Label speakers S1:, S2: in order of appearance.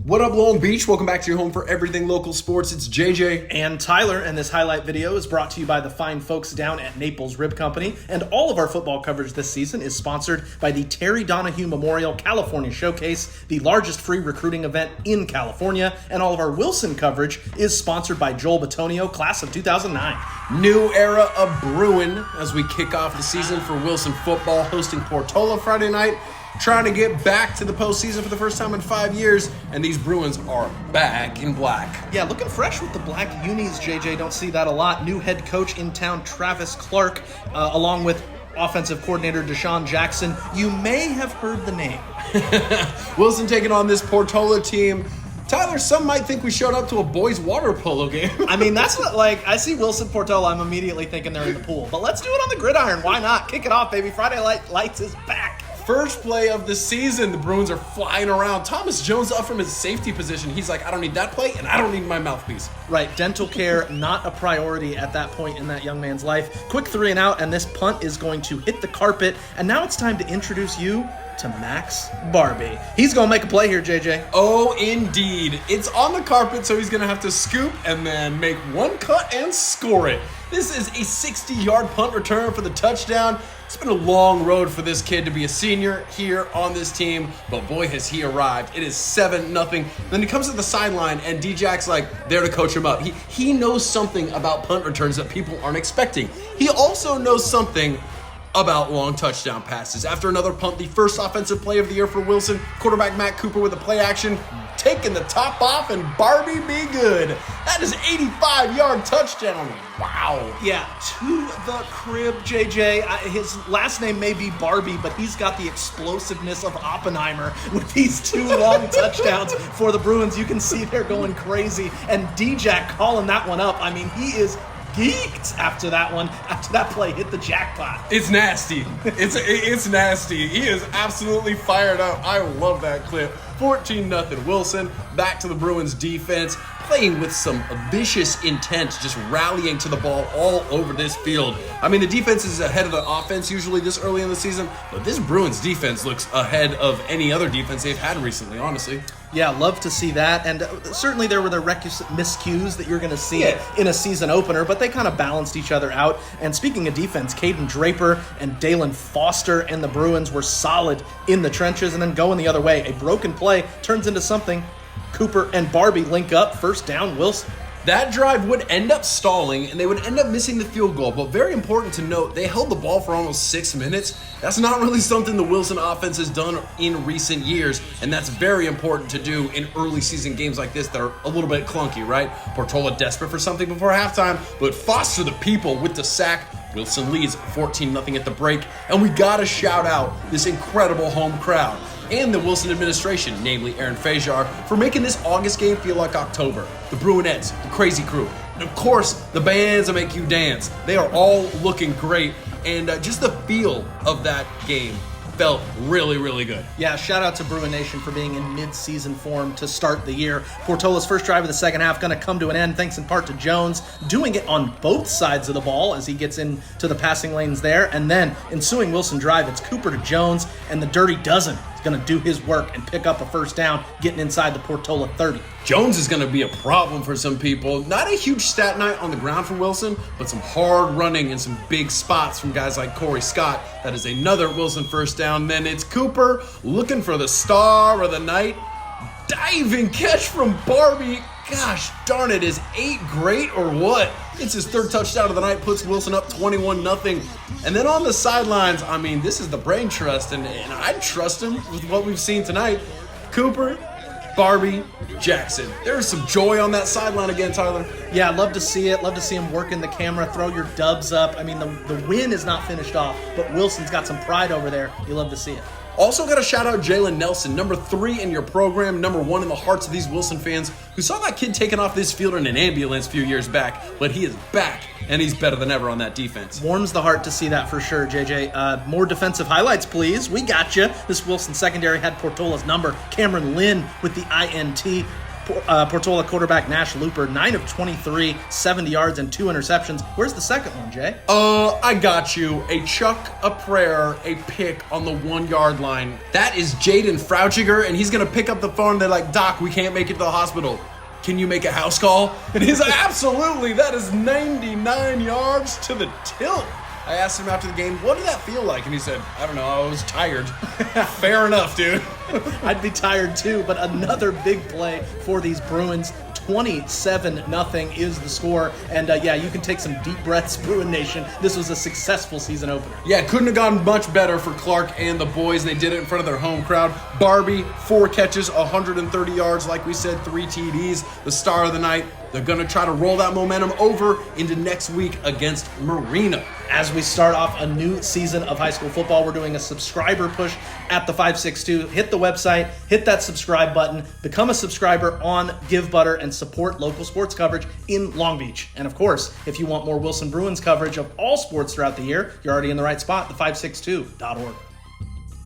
S1: What up, Long Beach? Welcome back to your home for everything local sports. It's JJ
S2: and Tyler, and this highlight video is brought to you by the fine folks down at Naples Rib Company, and all of our football coverage this season is sponsored by the Terry Donahue Memorial California Showcase, the largest free recruiting event in California, and all of our Wilson coverage is sponsored by Joel Batonio, class of 2009.
S1: New era of brewing as we kick off the season for Wilson football, hosting Portola Friday night. Trying to get back to the postseason for the first time in 5 years, and these Bruins are back in black.
S2: Yeah, looking fresh with the black unis, JJ. Don't see that a lot. New head coach in town, Travis Clark, along with offensive coordinator Deshaun Jackson. You may have heard the name.
S1: Wilson taking on this Portola team. Tyler, some might think we showed up to a boys' water polo game.
S2: I mean, that's what, I see Wilson Portola, I'm immediately thinking they're in the pool. But let's do it on the gridiron. Why not? Kick it off, baby. Friday Lights is back.
S1: First play of the season, the Bruins are flying around. Thomas Jones up from his safety position. He's like, I don't need that play, and I don't need my mouthpiece.
S2: Right, dental care, not a priority at that point in that young man's life. Quick 3 and out, and this punt is going to hit the carpet. And now it's time to introduce you to Max Barbie. He's going to make a play here, JJ.
S1: Oh, indeed. It's on the carpet, so he's going to have to scoop and then make one cut and score it. This is a 60-yard punt return for the touchdown. It's been a long road for this kid to be a senior here on this team, but boy, has he arrived. It is 7-0. Then he comes to the sideline, and D-Jack's like there to coach him up. He knows something about punt returns that people aren't expecting. He also knows something about long touchdown passes. After another punt, the first offensive play of the year for Wilson, quarterback Matt Cooper with a play action, taking the top off, and Barbie be good. That is 85-yard touchdown. Wow.
S2: Yeah, to the crib, JJ. His last name may be Barbie, but he's got the explosiveness of Oppenheimer with these 2 long touchdowns for the Bruins. You can see they're going crazy, and D-Jack calling that one up. I mean, he is geeked after that one, after that play hit the jackpot.
S1: It's nasty. It's nasty. He is absolutely fired up. I love that clip. 14-0 Wilson. Back to the Bruins defense, playing with some vicious intent, just rallying to the ball all over this field. I mean, the defense is ahead of the offense usually this early in the season, but this Bruins defense looks ahead of any other defense they've had recently, honestly.
S2: Yeah, love to see that. And certainly there were the miscues that you're going to see in a season opener, but they kind of balanced each other out. And speaking of defense, Caden Draper and Dalen Foster and the Bruins were solid in the trenches, and then going the other way. A broken play turns into something. Cooper and Barbie link up. First down, Wilson.
S1: That drive would end up stalling, and they would end up missing the field goal. But very important to note, they held the ball for almost 6 minutes. That's not really something the Wilson offense has done in recent years, and that's very important to do in early season games like this that are a little bit clunky, right? Portola desperate for something before halftime, but Foster the people with the sack. Wilson leads 14-0 at the break, and we gotta shout out this incredible home crowd and the Wilson administration, namely Aaron Fajar, for making this August game feel like October. The Bruinettes, the Crazy Crew, and of course, the bands that make you dance. They are all looking great, and just the feel of that game felt really, really good.
S2: Yeah, shout out to Bruin Nation for being in mid-season form to start the year. Portola's first drive of the second half going to come to an end thanks in part to Jones doing it on both sides of the ball as he gets into the passing lanes there. And then ensuing Wilson drive, it's Cooper to Jones, and the Dirty Dozen is going to do his work and pick up a first down, getting inside the Portola 30.
S1: Jones is going to be a problem for some people. Not a huge stat night on the ground for Wilson, but some hard running and some big spots from guys like Corey Scott. That is another Wilson first down. Then it's Cooper looking for the star of the night. Diving catch from Barbie. Gosh darn it, is 8 great or what? It's his 3rd touchdown of the night, puts Wilson up 21-0. And then on the sidelines, I mean, this is the brain trust, and I'd trust him with what we've seen tonight. Cooper, Barbie, Jackson. There's some joy on that sideline again, Tyler.
S2: Yeah, love to see it. Love to see him working the camera, throw your dubs up. I mean, the win is not finished off, but Wilson's got some pride over there. You love to see it.
S1: Also got to shout out Jalen Nelson, number 3 in your program, number 1 in the hearts of these Wilson fans who saw that kid taken off this field in an ambulance a few years back, but he is back, and he's better than ever on that defense.
S2: Warms the heart to see that for sure, JJ. More defensive highlights, please. We got you. This Wilson secondary had Portola's number. Cameron Lynn with the INT. Portola quarterback Nash Looper, 9 of 23, 70 yards and 2 interceptions. Where's the second one, Jay?
S1: I got you. A chuck, a prayer, a pick on the 1 yard line. That is Jaden Frauchiger, and he's going to pick up the phone. They're like, Doc, we can't make it to the hospital. Can you make a house call? And he's like, absolutely. That is 99 yards to the tilt. I asked him after the game, what did that feel like? And he said, I don't know, I was tired. Fair enough, dude.
S2: I'd be tired too, but another big play for these Bruins. 27-0 is the score. And yeah, you can take some deep breaths, Bruin Nation. This was a successful season opener.
S1: Yeah, couldn't have gone much better for Clark and the boys. They did it in front of their home crowd. Barbie, 4 catches, 130 yards, like we said, 3 TDs, the star of the night. They're going to try to roll that momentum over into next week against Marina.
S2: As we start off a new season of high school football, we're doing a subscriber push at the 562. Hit the website, hit that subscribe button, become a subscriber on Give Butter, and support local sports coverage in Long Beach. And of course, if you want more Wilson Bruins coverage of all sports throughout the year, you're already in the right spot, the562.org.